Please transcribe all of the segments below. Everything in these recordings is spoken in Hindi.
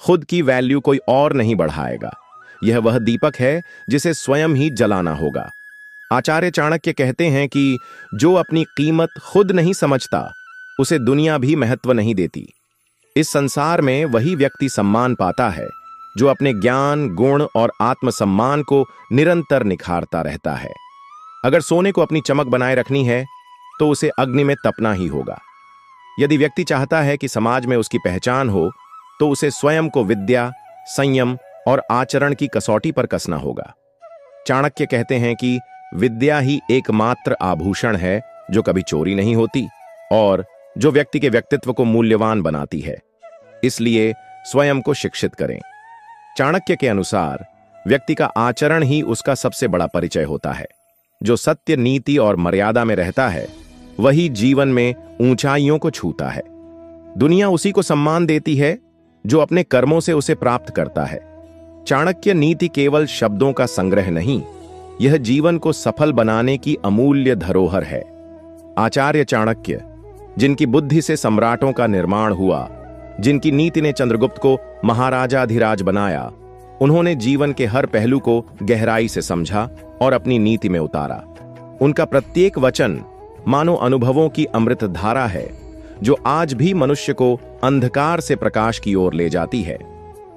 खुद की वैल्यू कोई और नहीं बढ़ाएगा। यह वह दीपक है जिसे स्वयं ही जलाना होगा। आचार्य चाणक्य कहते हैं कि जो अपनी कीमत खुद नहीं समझता, उसे दुनिया भी महत्व नहीं देती। इस संसार में वही व्यक्ति सम्मान पाता है जो अपने ज्ञान, गुण और आत्मसम्मान को निरंतर निखारता रहता है। अगर सोने को अपनी चमक बनाए रखनी है तो उसे अग्नि में तपना ही होगा। यदि व्यक्ति चाहता है कि समाज में उसकी पहचान हो, तो उसे स्वयं को विद्या, संयम और आचरण की कसौटी पर कसना होगा। चाणक्य कहते हैं कि विद्या ही एकमात्र आभूषण है जो कभी चोरी नहीं होती और जो व्यक्ति के व्यक्तित्व को मूल्यवान बनाती है। इसलिए स्वयं को शिक्षित करें। चाणक्य के अनुसार व्यक्ति का आचरण ही उसका सबसे बड़ा परिचय होता है। जो सत्य, नीति और मर्यादा में रहता है, वही जीवन में ऊंचाइयों को छूता है। दुनिया उसी को सम्मान देती है जो अपने कर्मों से उसे प्राप्त करता है। चाणक्य नीति केवल शब्दों का संग्रह नहीं, यह जीवन को सफल बनाने की अमूल्य धरोहर है। आचार्य चाणक्य, जिनकी बुद्धि से सम्राटों का निर्माण हुआ, जिनकी नीति ने चंद्रगुप्त को महाराजाधिराज बनाया, उन्होंने जीवन के हर पहलू को गहराई से समझा और अपनी नीति में उतारा। उनका प्रत्येक वचन मानो अनुभवों की अमृत धारा है जो आज भी मनुष्य को अंधकार से प्रकाश की ओर ले जाती है।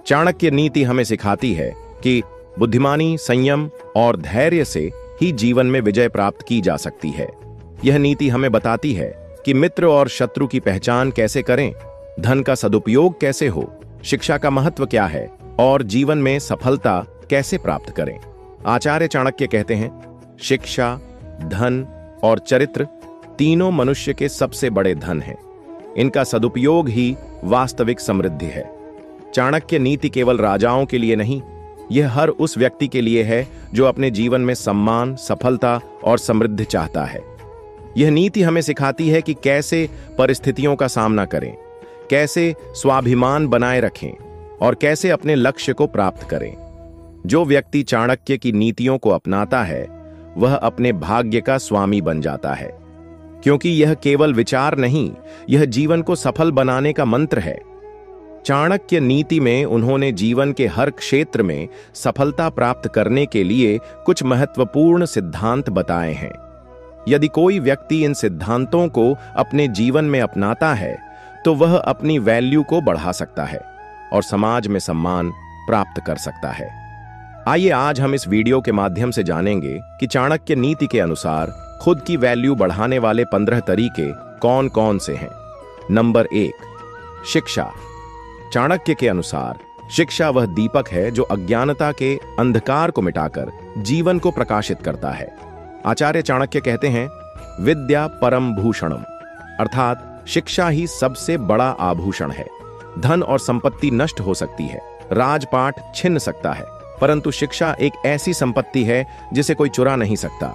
चाणक्य नीति हमें सिखाती है कि बुद्धिमानी, संयम और धैर्य से ही जीवन में विजय प्राप्त की जा सकती है। यह नीति हमें बताती है कि मित्र और शत्रु की पहचान कैसे करें, धन का सदुपयोग कैसे हो, शिक्षा का महत्व क्या है और जीवन में सफलता कैसे प्राप्त करें। आचार्य चाणक्य कहते हैं, शिक्षा, धन और चरित्र तीनों मनुष्य के सबसे बड़े धन हैं। इनका सदुपयोग ही वास्तविक समृद्धि है। चाणक्य नीति केवल राजाओं के लिए नहीं, यह हर उस व्यक्ति के लिए है जो अपने जीवन में सम्मान, सफलता और समृद्धि चाहता है। यह नीति हमें सिखाती है कि कैसे परिस्थितियों का सामना करें, कैसे स्वाभिमान बनाए रखें और कैसे अपने लक्ष्य को प्राप्त करें। जो व्यक्ति चाणक्य की नीतियों को अपनाता है, वह अपने भाग्य का स्वामी बन जाता है, क्योंकि यह केवल विचार नहीं, यह जीवन को सफल बनाने का मंत्र है। चाणक्य नीति में उन्होंने जीवन के हर क्षेत्र में सफलता प्राप्त करने के लिए कुछ महत्वपूर्ण सिद्धांत बताए हैं। यदि कोई व्यक्ति इन सिद्धांतों को अपने जीवन में अपनाता है, तो वह अपनी वैल्यू को बढ़ा सकता है और समाज में सम्मान प्राप्त कर सकता है। आइए आज हम इस वीडियो के माध्यम से जानेंगे कि चाणक्य नीति के अनुसार खुद की वैल्यू बढ़ाने वाले 15 तरीके कौन कौन से हैं। नंबर 1, शिक्षा। चाणक्य के अनुसार शिक्षा वह दीपक है जो अज्ञानता के अंधकार को मिटाकर जीवन को प्रकाशित करता है। आचार्य चाणक्य कहते हैं, विद्या परम भूषणम, अर्थात शिक्षा ही सबसे बड़ा आभूषण है। धन और संपत्ति नष्ट हो सकती है, राजपाट छिन सकता है, परंतु शिक्षा एक ऐसी संपत्ति है जिसे कोई चुरा नहीं सकता,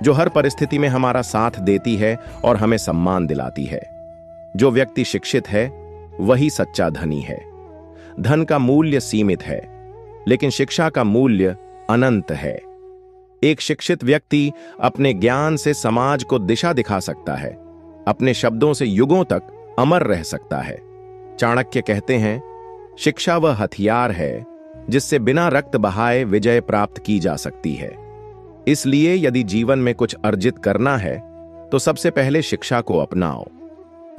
जो हर परिस्थिति में हमारा साथ देती है और हमें सम्मान दिलाती है। जो व्यक्ति शिक्षित है, वही सच्चा धनी है। धन का मूल्य सीमित है, लेकिन शिक्षा का मूल्य अनंत है। एक शिक्षित व्यक्ति अपने ज्ञान से समाज को दिशा दिखा सकता है, अपने शब्दों से युगों तक अमर रह सकता है। चाणक्य कहते हैं, शिक्षा वह हथियार है जिससे बिना रक्त बहाए विजय प्राप्त की जा सकती है। इसलिए यदि जीवन में कुछ अर्जित करना है, तो सबसे पहले शिक्षा को अपनाओ।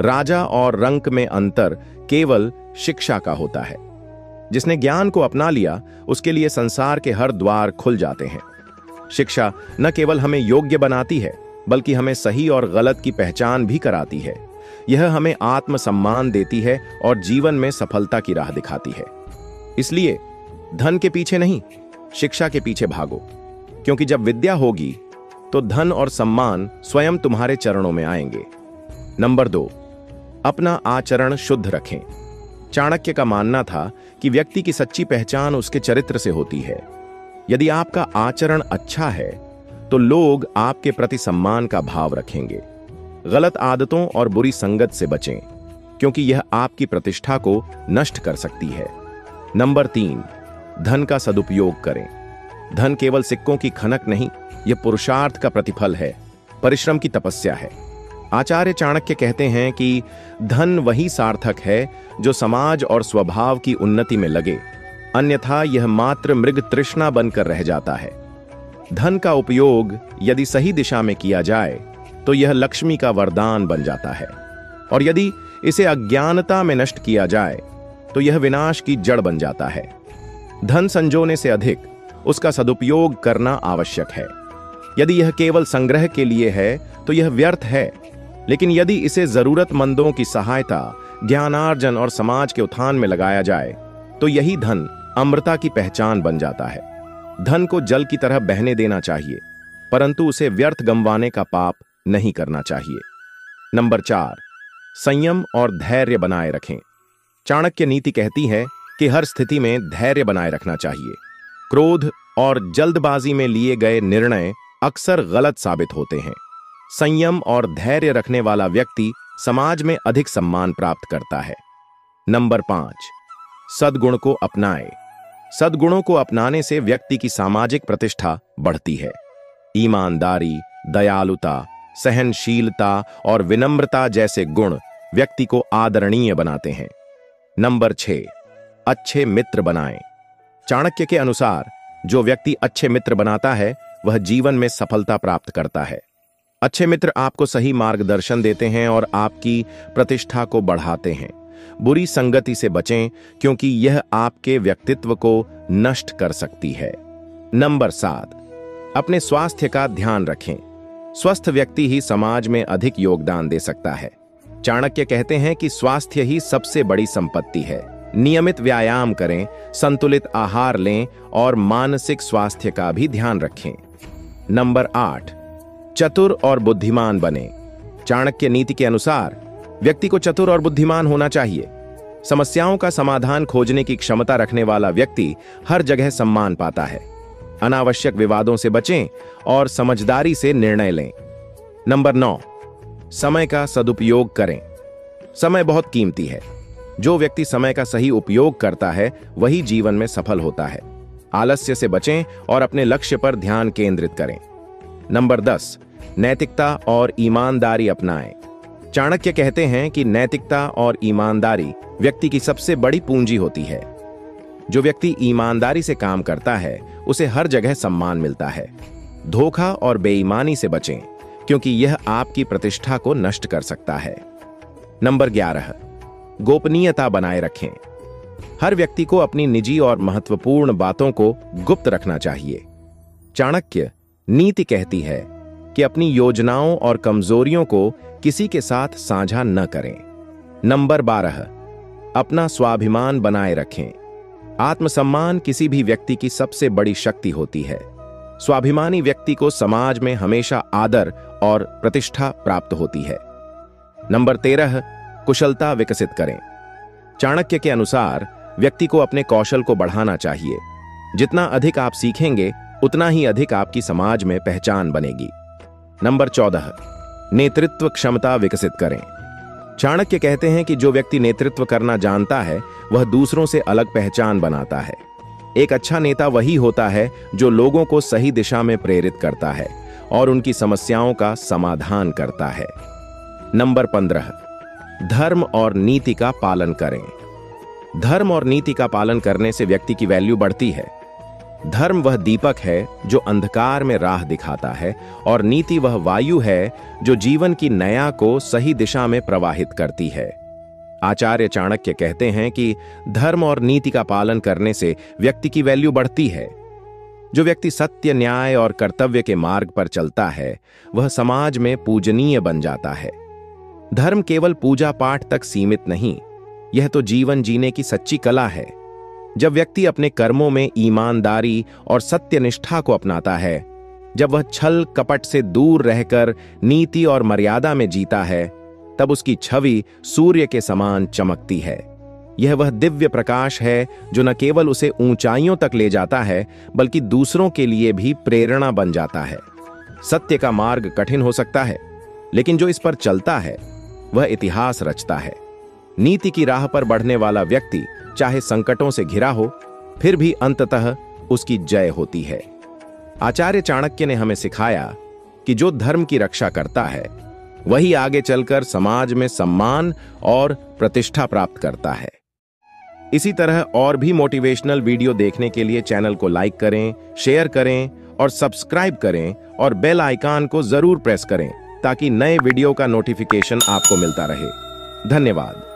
राजा और रंक में अंतर केवल शिक्षा का होता है। जिसने ज्ञान को अपना लिया, उसके लिए संसार के हर द्वार खुल जाते हैं। शिक्षा न केवल हमें योग्य बनाती है, बल्कि हमें सही और गलत की पहचान भी कराती है। यह हमें आत्मसम्मान देती है और जीवन में सफलता की राह दिखाती है। इसलिए धन के पीछे नहीं, शिक्षा के पीछे भागो, क्योंकि जब विद्या होगी तो धन और सम्मान स्वयं तुम्हारे चरणों में आएंगे। नंबर 2, अपना आचरण शुद्ध रखें। चाणक्य का मानना था कि व्यक्ति की सच्ची पहचान उसके चरित्र से होती है। यदि आपका आचरण अच्छा है, तो लोग आपके प्रति सम्मान का भाव रखेंगे। गलत आदतों और बुरी संगत से बचें, क्योंकि यह आपकी प्रतिष्ठा को नष्ट कर सकती है। नंबर 3, धन का सदुपयोग करें। धन केवल सिक्कों की खनक नहीं, यह पुरुषार्थ का प्रतिफल है, परिश्रम की तपस्या है। आचार्य चाणक्य कहते हैं कि धन वही सार्थक है जो समाज और स्वभाव की उन्नति में लगे, अन्यथा यह मात्र मृग तृष्णा बनकर रह जाता है। धन का उपयोग यदि सही दिशा में किया जाए तो यह लक्ष्मी का वरदान बन जाता है, और यदि इसे अज्ञानता में नष्ट किया जाए तो यह विनाश की जड़ बन जाता है। धन संजोने से अधिक उसका सदुपयोग करना आवश्यक है। यदि यह केवल संग्रह के लिए है तो यह व्यर्थ है, लेकिन यदि इसे जरूरतमंदों की सहायता, ज्ञानार्जन और समाज के उत्थान में लगाया जाए तो यही धन अमृता की पहचान बन जाता है। धन को जल की तरह बहने देना चाहिए, परंतु उसे व्यर्थ गंवाने का पाप नहीं करना चाहिए। नंबर 4, संयम और धैर्य बनाए रखें। चाणक्य नीति कहती है कि हर स्थिति में धैर्य बनाए रखना चाहिए। क्रोध और जल्दबाजी में लिए गए निर्णय अक्सर गलत साबित होते हैं। संयम और धैर्य रखने वाला व्यक्ति समाज में अधिक सम्मान प्राप्त करता है। नंबर 5, सद्गुण को अपनाएं। सद्गुणों को अपनाने से व्यक्ति की सामाजिक प्रतिष्ठा बढ़ती है। ईमानदारी, दयालुता, सहनशीलता और विनम्रता जैसे गुण व्यक्ति को आदरणीय बनाते हैं। नंबर 6, अच्छे मित्र बनाएं। चाणक्य के अनुसार जो व्यक्ति अच्छे मित्र बनाता है वह जीवन में सफलता प्राप्त करता है। अच्छे मित्र आपको सही मार्गदर्शन देते हैं और आपकी प्रतिष्ठा को बढ़ाते हैं। बुरी संगति से बचें, क्योंकि यह आपके व्यक्तित्व को नष्ट कर सकती है। नंबर 7, अपने स्वास्थ्य का ध्यान रखें। स्वस्थ व्यक्ति ही समाज में अधिक योगदान दे सकता है। चाणक्य कहते हैं कि स्वास्थ्य ही सबसे बड़ी संपत्ति है। नियमित व्यायाम करें, संतुलित आहार लें और मानसिक स्वास्थ्य का भी ध्यान रखें। नंबर 8, चतुर और बुद्धिमान बने। चाणक्य नीति के अनुसार व्यक्ति को चतुर और बुद्धिमान होना चाहिए। समस्याओं का समाधान खोजने की क्षमता रखने वाला व्यक्ति हर जगह सम्मान पाता है। अनावश्यक विवादों से बचें और समझदारी से निर्णय लें। नंबर 9, समय का सदुपयोग करें। समय बहुत कीमती है। जो व्यक्ति समय का सही उपयोग करता है वही जीवन में सफल होता है। आलस्य से बचें और अपने लक्ष्य पर ध्यान केंद्रित करें। नंबर 10, नैतिकता और ईमानदारी अपनाएं। चाणक्य कहते हैं कि नैतिकता और ईमानदारी व्यक्ति की सबसे बड़ी पूंजी होती है। जो व्यक्ति ईमानदारी से काम करता है उसे हर जगह सम्मान मिलता है। धोखा और बेईमानी से बचें, क्योंकि यह आपकी प्रतिष्ठा को नष्ट कर सकता है। नंबर 11, गोपनीयता बनाए रखें। हर व्यक्ति को अपनी निजी और महत्वपूर्ण बातों को गुप्त रखना चाहिए। चाणक्य नीति कहती है कि अपनी योजनाओं और कमजोरियों को किसी के साथ साझा न करें। नंबर 12, अपना स्वाभिमान बनाए रखें। आत्मसम्मान किसी भी व्यक्ति की सबसे बड़ी शक्ति होती है। स्वाभिमानी व्यक्ति को समाज में हमेशा आदर और प्रतिष्ठा प्राप्त होती है। नंबर 13, कुशलता विकसित करें। चाणक्य के अनुसार व्यक्ति को अपने कौशल को बढ़ाना चाहिए। जितना अधिक आप सीखेंगे उतना ही अधिक आपकी समाज में पहचान बनेगी। नंबर 14, नेतृत्व क्षमता विकसित करें। चाणक्य कहते हैं कि जो व्यक्ति नेतृत्व करना जानता है वह दूसरों से अलग पहचान बनाता है। एक अच्छा नेता वही होता है जो लोगों को सही दिशा में प्रेरित करता है और उनकी समस्याओं का समाधान करता है। नंबर 15, धर्म और नीति का पालन करें। धर्म और नीति का पालन करने से व्यक्ति की वैल्यू बढ़ती है। धर्म वह दीपक है जो अंधकार में राह दिखाता है, और नीति वह वायु है जो जीवन की नया को सही दिशा में प्रवाहित करती है। आचार्य चाणक्य कहते हैं कि धर्म और नीति का पालन करने से व्यक्ति की वैल्यू बढ़ती है। जो व्यक्ति सत्य, न्याय और कर्तव्य के मार्ग पर चलता है वह समाज में पूजनीय बन जाता है। धर्म केवल पूजा पाठ तक सीमित नहीं, यह तो जीवन जीने की सच्ची कला है। जब व्यक्ति अपने कर्मों में ईमानदारी और सत्यनिष्ठा को अपनाता है, जब वह छल कपट से दूर रहकर नीति और मर्यादा में जीता है, तब उसकी छवि सूर्य के समान चमकती है। यह वह दिव्य प्रकाश है जो न केवल उसे ऊंचाइयों तक ले जाता है बल्कि दूसरों के लिए भी प्रेरणा बन जाता है। सत्य का मार्ग कठिन हो सकता है, लेकिन जो इस पर चलता है वह इतिहास रचता है। नीति की राह पर बढ़ने वाला व्यक्ति चाहे संकटों से घिरा हो, फिर भी अंततः उसकी जय होती है। आचार्य चाणक्य ने हमें सिखाया कि जो धर्म की रक्षा करता है वही आगे चलकर समाज में सम्मान और प्रतिष्ठा प्राप्त करता है। इसी तरह और भी मोटिवेशनल वीडियो देखने के लिए चैनल को लाइक करें, शेयर करें और सब्सक्राइब करें और बेल आइकन को जरूर प्रेस करें ताकि नए वीडियो का नोटिफिकेशन आपको मिलता रहे। धन्यवाद।